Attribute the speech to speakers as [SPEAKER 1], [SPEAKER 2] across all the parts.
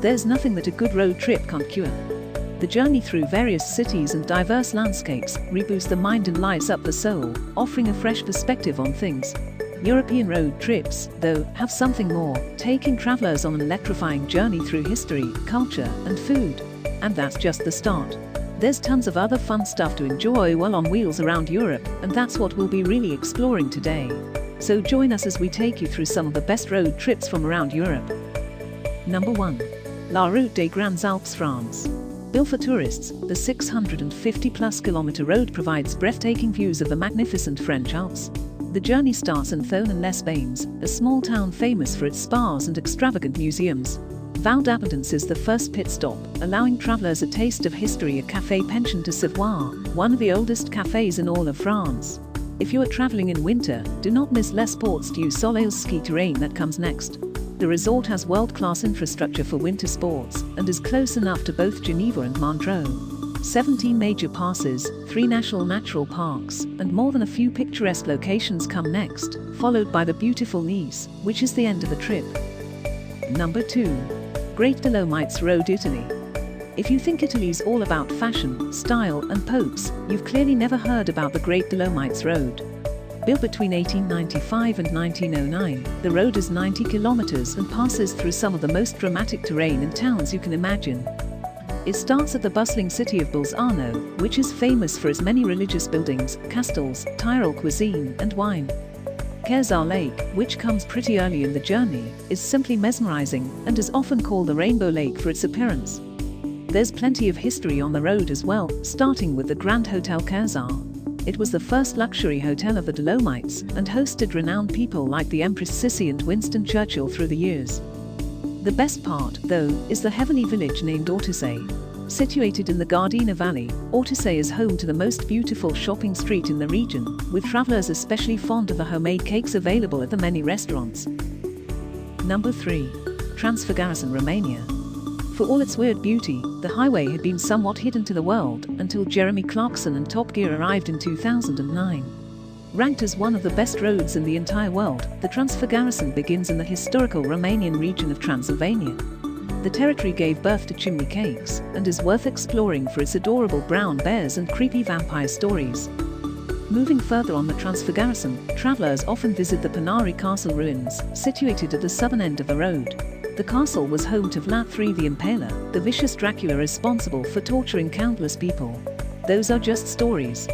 [SPEAKER 1] There's nothing that a good road trip can't cure. The journey through various cities and diverse landscapes reboosts the mind and lights up the soul, offering a fresh perspective on things. European road trips, though, have something more, taking travelers on an electrifying journey through history, culture, and food. And that's just the start. There's tons of other fun stuff to enjoy while on wheels around Europe, and that's what we'll be really exploring today. So join us as we take you through some of the best road trips from around Europe. Number 1. La Route des Grands Alpes, France. Built for tourists, the 650-plus kilometer road provides breathtaking views of the magnificent French Alps. The journey starts in Thônes-les-Bains, a small town famous for its spas and extravagant museums. Val d'Abondance is the first pit stop, allowing travelers a taste of history at Café Pension de Savoie, one of the oldest cafes in all of France. If you are traveling in winter, do not miss Les Portes du Soleil's ski terrain that comes next. The resort has world-class infrastructure for winter sports and is close enough to both Geneva and Montreux. 17 major passes, 3 national natural parks, and more than a few picturesque locations come next, followed by the beautiful Nice, which is the end of the trip. Number 2. Great Dolomites Road, Italy. If you think Italy's all about fashion, style, and popes, you've clearly never heard about the Great Dolomites Road. Built between 1895 and 1909, the road is 90 kilometers and passes through some of the most dramatic terrain and towns you can imagine. It starts at the bustling city of Bolzano, which is famous for its many religious buildings, castles, Tyrol cuisine, and wine. Kersar Lake, which comes pretty early in the journey, is simply mesmerizing and is often called the Rainbow Lake for its appearance. There's plenty of history on the road as well, starting with the Grand Hotel Kersar. It was the first luxury hotel of the Dolomites and hosted renowned people like the Empress Sissi and Winston Churchill through the years. The best part, though, is the heavenly village named Ortisei. Situated in the Gardena Valley, Ortisei is home to the most beautiful shopping street in the region, with travelers especially fond of the homemade cakes available at the many restaurants. Number 3. Garrison, Romania. For all its weird beauty, the highway had been somewhat hidden to the world until Jeremy Clarkson and Top Gear arrived in 2009. Ranked as one of the best roads in the entire world, the Garrison begins in the historical Romanian region of Transylvania. The territory gave birth to chimney cakes and is worth exploring for its adorable brown bears and creepy vampire stories. Moving further on the Garrison, travelers often visit the Panari Castle ruins, situated at the southern end of the road. The castle was home to Vlad III the Impaler, the vicious Dracula responsible for torturing countless people. Those are just stories.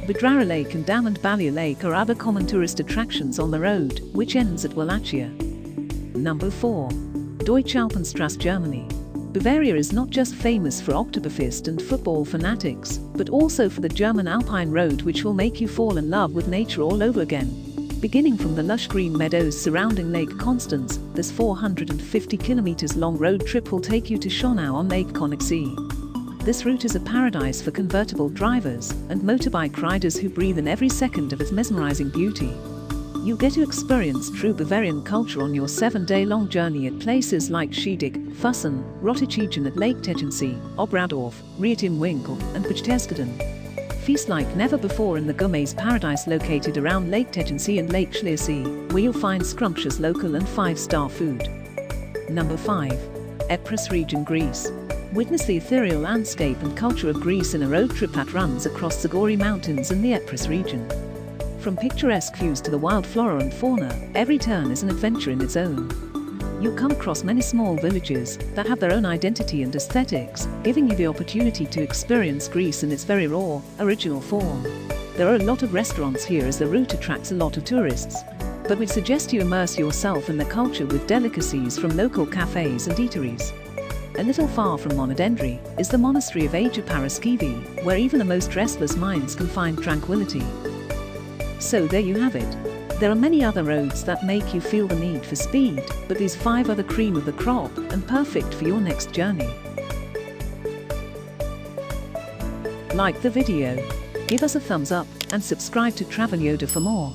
[SPEAKER 1] Bidrara Lake and Damned Balia Lake are other common tourist attractions on the road, which ends at Wallachia. Number 4. Deutsche Alpenstrae, Germany. Bavaria is not just famous for Oktoberfest and football fanatics, but also for the German Alpine road, which will make you fall in love with nature all over again. Beginning from the lush green meadows surrounding Lake Constance, this 450 kilometers long road trip will take you to Schönau on Lake Königssee. This route is a paradise for convertible drivers and motorbike riders who breathe in every second of its mesmerizing beauty. You get to experience true Bavarian culture on your 7-day-long journey at places like Schiedig, Fussen, Rottichigen at Lake Tegernsee, Obradorf, Riet im Winkel, and Berchtesgaden. Feast like never before in the gourmet's paradise located around Lake Tegernsee and Lake Schliersee, where you'll find scrumptious local and 5-star food. Number 5. Epris region, Greece. Witness the ethereal landscape and culture of Greece in a road trip that runs across the Gori Mountains in the Epris region. From picturesque views to the wild flora and fauna, every turn is an adventure in its own. You'll come across many small villages that have their own identity and aesthetics, giving you the opportunity to experience Greece in its very raw, original form. There are a lot of restaurants here as the route attracts a lot of tourists, but we'd suggest you immerse yourself in the culture with delicacies from local cafes and eateries. A little far from Monadendry is the monastery of Agia Paraskivi, where even the most restless minds can find tranquility. So there you have it. There are many other roads that make you feel the need for speed, but these 5 are the cream of the crop and perfect for your next journey. Like the video, give us a thumbs up, and subscribe to Travel Yoda for more.